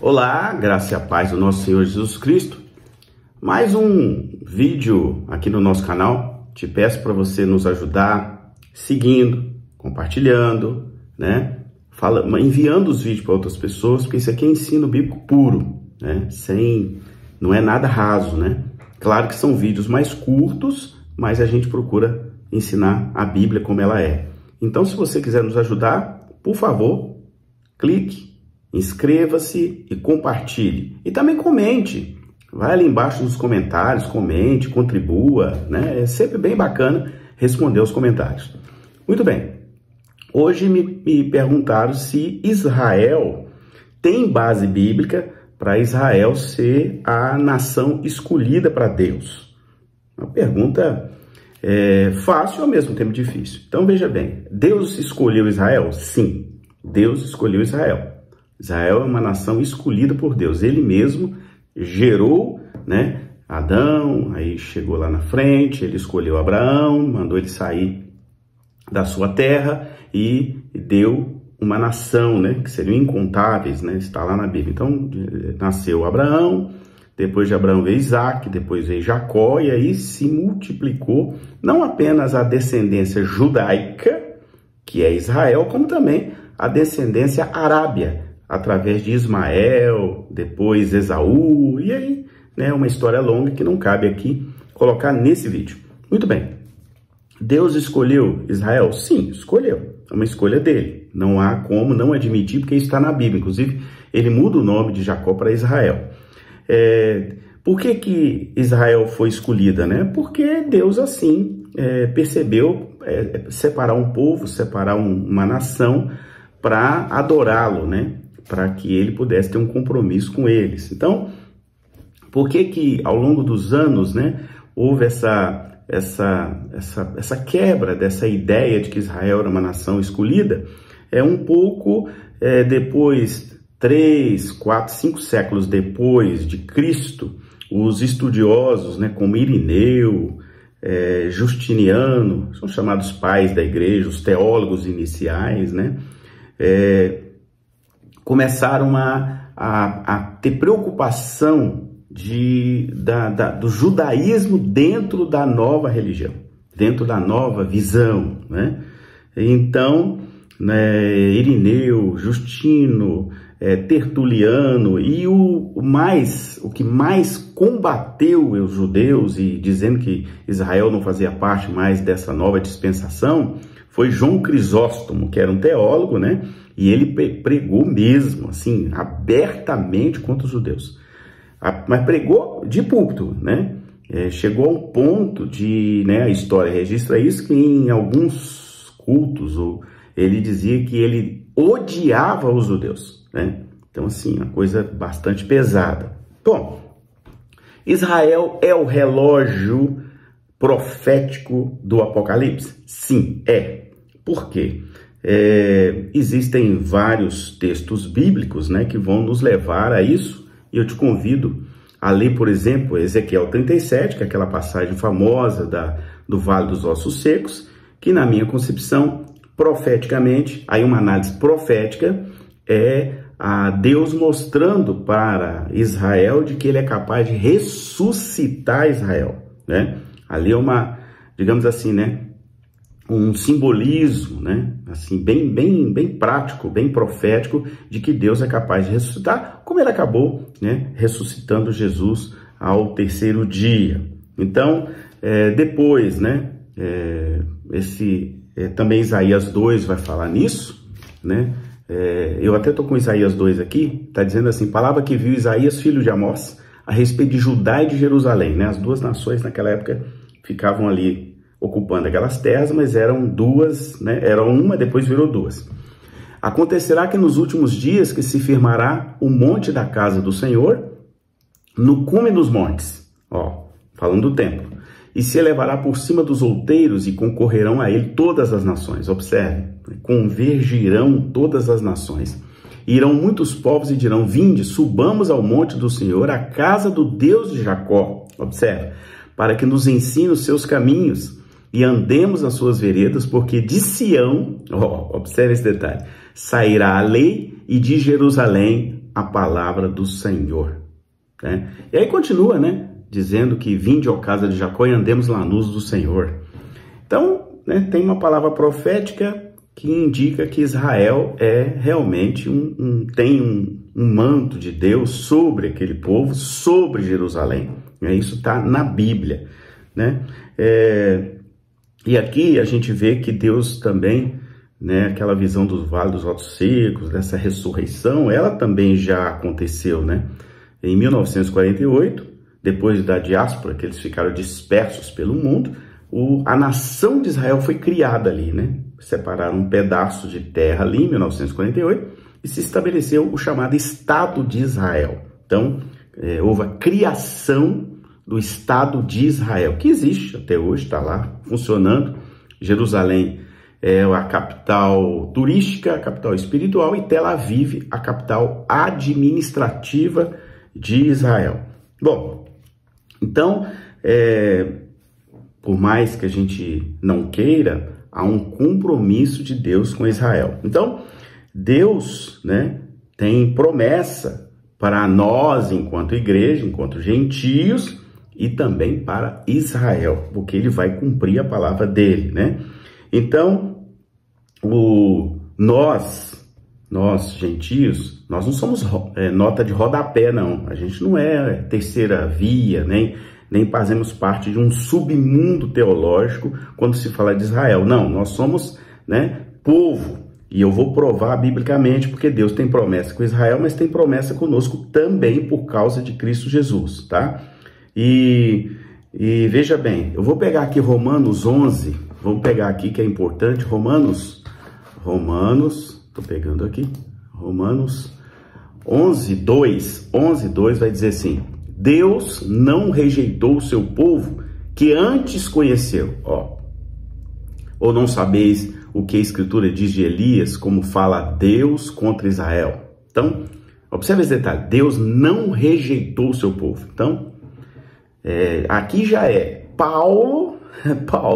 Olá, graça e a paz do nosso Senhor Jesus Cristo. Mais um vídeo aqui no nosso canal. Te peço para você nos ajudar seguindo, compartilhando, né? Enviando os vídeos para outras pessoas, porque isso aqui é ensino bíblico puro, né? Não é nada raso, né? Claro que são vídeos mais curtos, mas a gente procura ensinar a Bíblia como ela é. Então, se você quiser nos ajudar, por favor, clique, inscreva-se e compartilhe. E também comente. Vai ali embaixo nos comentários, comente, contribua, né? É sempre bem bacana responder os comentários. Muito bem. Hoje me perguntaram se Israel tem base bíblica para Israel ser a nação escolhida para Deus. Uma pergunta fácil e ao mesmo tempo difícil. Então veja bem, Deus escolheu Israel? Sim, Deus escolheu Israel. Israel é uma nação escolhida por Deus. Ele mesmo gerou, né, Adão, aí chegou lá na frente, ele escolheu Abraão, mandou ele sair da sua terra e deu uma nação, né, que seriam incontáveis, né, está lá na Bíblia. Então, nasceu Abraão, depois de Abraão veio Isaac, depois veio Jacó, e aí se multiplicou não apenas a descendência judaica, que é Israel, como também a descendência arábia, através de Ismael, depois Esaú, e aí, né, uma história longa que não cabe aqui colocar nesse vídeo. Muito bem. Deus escolheu Israel? Sim, escolheu. É uma escolha dele. Não há como não admitir, porque isso está na Bíblia. Inclusive, ele muda o nome de Jacó para Israel. Por que Israel foi escolhida, né? Porque Deus, assim, percebeu separar um povo, separar uma nação para adorá-lo, né? Para que ele pudesse ter um compromisso com eles. Então, por que ao longo dos anos, né, houve essa quebra dessa ideia de que Israel era uma nação escolhida? Um pouco depois, 3, 4, 5 séculos depois de Cristo, os estudiosos, né, como Irineu, Justiniano, são chamados pais da igreja, os teólogos iniciais, né, começaram a ter preocupação do judaísmo dentro da nova religião, dentro da nova visão, né? Então, né, Irineu, Justino, Tertuliano e o que mais combateu os judeus e dizendo que Israel não fazia parte mais dessa nova dispensação foi João Crisóstomo, que era um teólogo, né? E ele pregou mesmo, assim, abertamente contra os judeus. Mas pregou de púlpito, né? Chegou a um ponto né, a história registra isso, que em alguns cultos ele dizia que ele odiava os judeus, né? Então, assim, uma coisa bastante pesada. Bom, Israel é o relógio profético do Apocalipse? Sim, é. Por quê? Existem vários textos bíblicos, né, que vão nos levar a isso, e eu te convido a ler, por exemplo, Ezequiel 37, que é aquela passagem famosa do Vale dos Ossos Secos, que na minha concepção, profeticamente, aí uma análise profética, é a Deus mostrando para Israel de que ele é capaz de ressuscitar Israel, né? Ali é digamos assim, né, um simbolismo, né, assim, bem prático, bem profético, de que Deus é capaz de ressuscitar, como ele acabou, né, ressuscitando Jesus ao terceiro dia. Então, depois, né, também Isaías 2 vai falar nisso, né? Eu até estou com Isaías 2 aqui, está dizendo assim: palavra que viu Isaías, filho de Amós, a respeito de Judá e de Jerusalém, né? As duas nações naquela época ficavam ali ocupando aquelas terras, mas eram duas, né? Era uma, depois virou duas. Acontecerá que nos últimos dias que se firmará o monte da casa do Senhor no cume dos montes, falando do templo, e se elevará por cima dos outeiros e concorrerão a ele todas as nações. Observe, convergirão todas as nações. Irão muitos povos e dirão: vinde, subamos ao monte do Senhor, a casa do Deus de Jacó. Observe, para que nos ensine os seus caminhos e andemos nas suas veredas, porque de Sião, observe esse detalhe, sairá a lei e de Jerusalém a a palavra do Senhor. Né? E aí continua, né? Dizendo que vinde, ó casa de Jacó, e andemos na luz do Senhor. Então, né, tem uma palavra profética que indica que Israel é realmente tem um manto de Deus sobre aquele povo, sobre Jerusalém. Isso está na Bíblia, né? E aqui a gente vê que Deus também, né, aquela visão do Vale dos Ossos Secos, dessa ressurreição, ela também já aconteceu, né? Em 1948, depois da diáspora, que eles ficaram dispersos pelo mundo, a nação de Israel foi criada ali, né? Separaram um pedaço de terra ali em 1948 e se estabeleceu o chamado Estado de Israel. Então, houve a criação do Estado de Israel, que existe até hoje, está lá funcionando. Jerusalém é a capital turística, a capital espiritual, e Tel Aviv, a capital administrativa de Israel. Bom, então, por mais que a gente não queira, há um compromisso de Deus com Israel. Então, Deus, né, tem promessa para nós, enquanto igreja, enquanto gentios, e também para Israel, porque ele vai cumprir a palavra dele, né? Então, nós gentios, nós não somos nota de rodapé, não. A gente não é terceira via, nem fazemos parte de um submundo teológico quando se fala de Israel. Não, nós somos, né, povo. E eu vou provar biblicamente, porque Deus tem promessa com Israel, mas tem promessa conosco também por causa de Cristo Jesus, tá? E veja bem, eu vou pegar aqui Romanos 11, vamos pegar aqui que é importante, Romanos, tô pegando aqui, Romanos 11:2 vai dizer assim: Deus não rejeitou o seu povo que antes conheceu. Ou não sabeis o que a Escritura diz de Elias, como fala Deus contra Israel? Então, observe esse detalhe: Deus não rejeitou o seu povo. Então, aqui já é Paulo,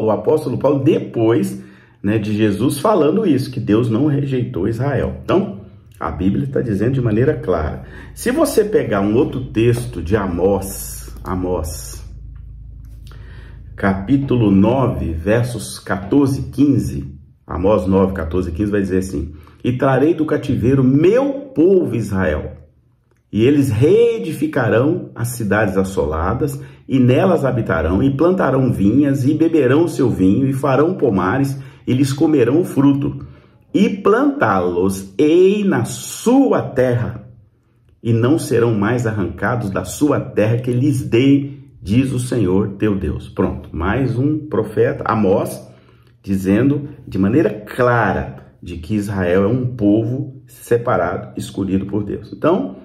o apóstolo Paulo, depois, né, de Jesus falando isso, que Deus não rejeitou Israel. Então, a Bíblia está dizendo de maneira clara. Se você pegar um outro texto de Amós, capítulo 9, versos 14 e 15, Amós 9, 14 e 15 vai dizer assim: E trarei do cativeiro meu povo Israel, e eles reedificarão as cidades assoladas, e nelas habitarão, e plantarão vinhas, e beberão o seu vinho, e farão pomares, e lhes comerão o fruto. E plantá-los-ei na sua terra, e não serão mais arrancados da sua terra que lhes dei, diz o Senhor teu Deus. Pronto, mais um profeta, Amós, dizendo de maneira clara de que Israel é um povo separado, escolhido por Deus. Então,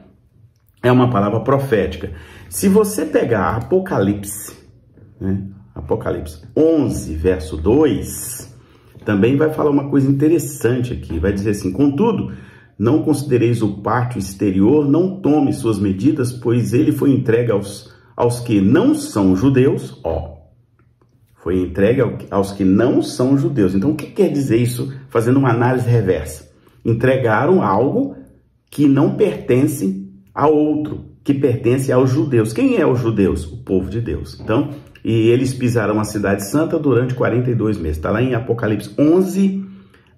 é uma palavra profética. Se você pegar Apocalipse, né, Apocalipse 11, verso 2, também vai falar uma coisa interessante aqui. Vai dizer assim: Contudo, não considereis o pátio exterior, não tome suas medidas, pois ele foi entregue aos que não são judeus. Foi entregue aos que não são judeus. Então, o que quer dizer isso, fazendo uma análise reversa? Entregaram algo que não pertence a outro, que pertence aos judeus. Quem é os judeus? O povo de Deus. Então, e eles pisaram a cidade santa durante 42 meses. Está lá em Apocalipse 11,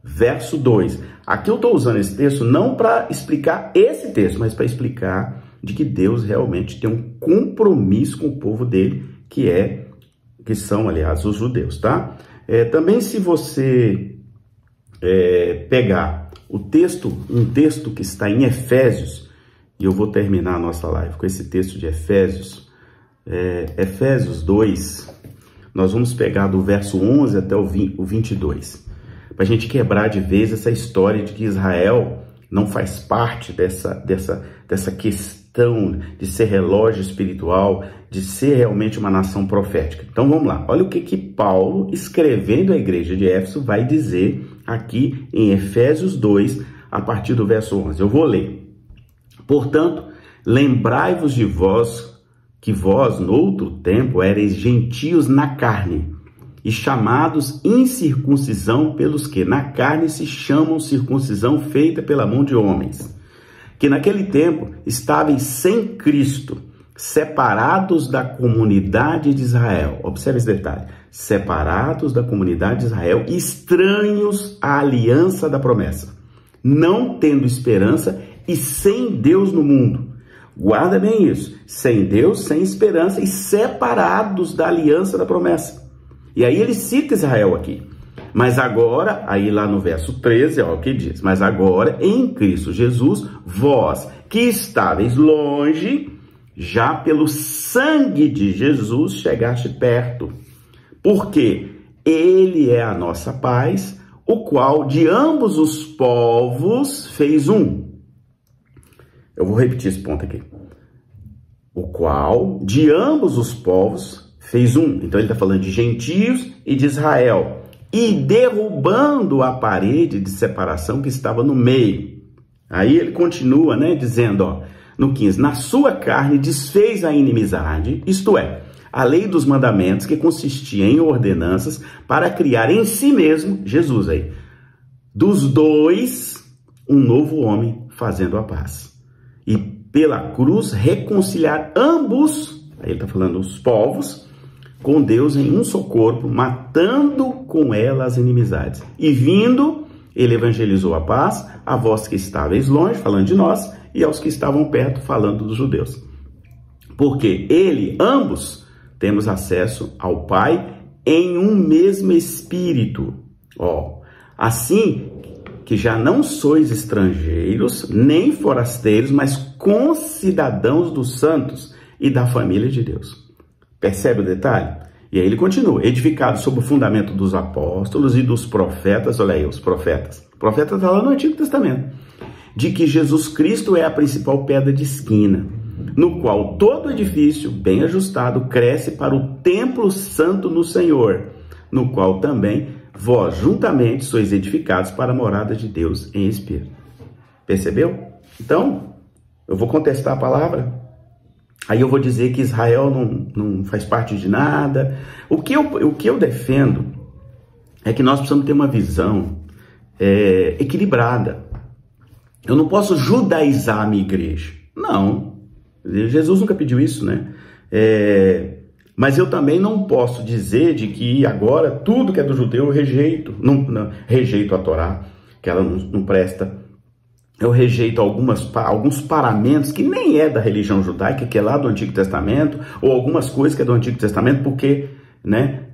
verso 2. Aqui eu estou usando esse texto não para explicar esse texto, mas para explicar de que Deus realmente tem um compromisso com o povo dele, que são, aliás, os judeus, tá? Também, se você pegar um texto que está em Efésios, e eu vou terminar a nossa live com esse texto de Efésios, Efésios 2, nós vamos pegar do verso 11 até o 22, para a gente quebrar de vez essa história de que Israel não faz parte dessa questão de ser relógio espiritual, de ser realmente uma nação profética. Então vamos lá, olha o que Paulo, escrevendo à igreja de Éfeso, vai dizer aqui em Efésios 2, a partir do verso 11. Eu vou ler. Portanto, lembrai-vos de vós, que vós, no outro tempo, ereis gentios na carne, e chamados incircuncisão pelos que na carne se chamam circuncisão feita pela mão de homens, que naquele tempo estáveis sem Cristo, separados da comunidade de Israel. Observe esse detalhe. Separados da comunidade de Israel, estranhos à aliança da promessa, não tendo esperança e sem Deus no mundo. Guarda bem isso. Sem Deus, sem esperança e separados da aliança da promessa. E aí ele cita Israel aqui. Mas agora, aí lá no verso 13, ó, o que diz? Mas agora, em Cristo Jesus, vós que estáveis longe, já pelo sangue de Jesus chegaste perto. Porque ele é a nossa paz, o qual de ambos os povos fez um. Eu vou repetir esse ponto aqui. O qual de ambos os povos fez um. Então ele está falando de gentios e de Israel. E derrubando a parede de separação que estava no meio. Aí ele continua, né, dizendo, ó, no 15, na sua carne desfez a inimizade, isto é, a lei dos mandamentos que consistia em ordenanças para criar em si mesmo, Jesus aí, dos dois, um novo homem fazendo a paz. E pela cruz reconciliar ambos, aí ele está falando os povos, com Deus em um só corpo, matando com ela as inimizades. E vindo, ele evangelizou a paz a vós que estáveis longe, falando de nós, e aos que estavam perto, falando dos judeus. Porque ele, ambos, temos acesso ao Pai em um mesmo Espírito. Ó, assim que já não sois estrangeiros, nem forasteiros, mas concidadãos dos santos e da família de Deus. Percebe o detalhe? E aí ele continua, edificado sobre o fundamento dos apóstolos e dos profetas, olha aí, os profetas. O profeta está lá no Antigo Testamento. De que Jesus Cristo é a principal pedra de esquina, no qual todo edifício bem ajustado cresce para o templo santo no Senhor, no qual também vós juntamente sois edificados para a morada de Deus em espírito. Percebeu? Então, eu vou contestar a palavra. Aí eu vou dizer que Israel não faz parte de nada. O que eu defendo é que nós precisamos ter uma visão equilibrada. Eu não posso judaizar a minha igreja. Não. Jesus nunca pediu isso, né? Mas eu também não posso dizer de que agora tudo que é do judeu eu rejeito. Não rejeito a Torá, que ela não presta. Eu rejeito alguns paramentos que nem é da religião judaica, que é lá do Antigo Testamento, ou algumas coisas que é do Antigo Testamento, porque né,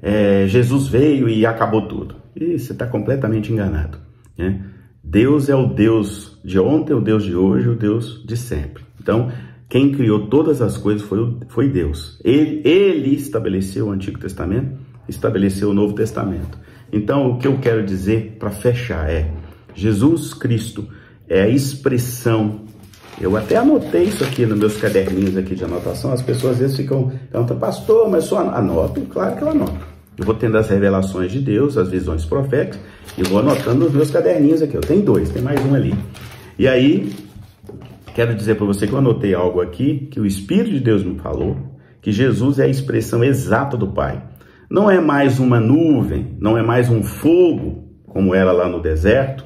Jesus veio e acabou tudo. E você está completamente enganado, né? Deus é o Deus de ontem, o Deus de hoje, o Deus de sempre. Então, quem criou todas as coisas foi Deus. Ele estabeleceu o Antigo Testamento, estabeleceu o Novo Testamento. Então, o que eu quero dizer para fechar é, Jesus Cristo é a expressão. Eu até anotei isso aqui nos meus caderninhos aqui de anotação. As pessoas às vezes ficam perguntando, pastor, mas só anoto? Claro que eu anoto. Eu vou tendo as revelações de Deus, as visões proféticas, e vou anotando nos meus caderninhos aqui. Eu tenho dois, tem mais um ali. E aí, quero dizer para você que eu anotei algo aqui, que o Espírito de Deus me falou, que Jesus é a expressão exata do Pai. Não é mais uma nuvem, não é mais um fogo, como era lá no deserto,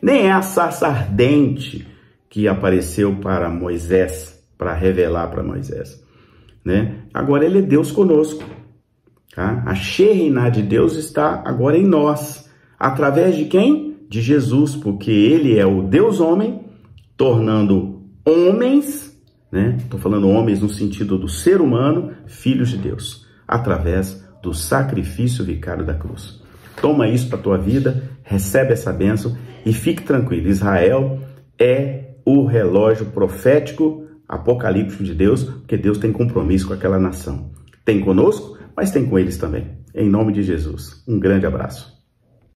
nem é a sarça ardente que apareceu para Moisés, para revelar para Moisés, né? Agora ele é Deus conosco, tá? A Shekhinah de Deus está agora em nós, através de quem? De Jesus, porque ele é o Deus homem, tornando homens, né? Estou falando homens no sentido do ser humano, filhos de Deus, através do sacrifício vicário da cruz. Toma isso para a tua vida, recebe essa bênção e fique tranquilo. Israel é o relógio profético, apocalíptico de Deus, porque Deus tem compromisso com aquela nação. Tem conosco, mas tem com eles também. Em nome de Jesus. Um grande abraço.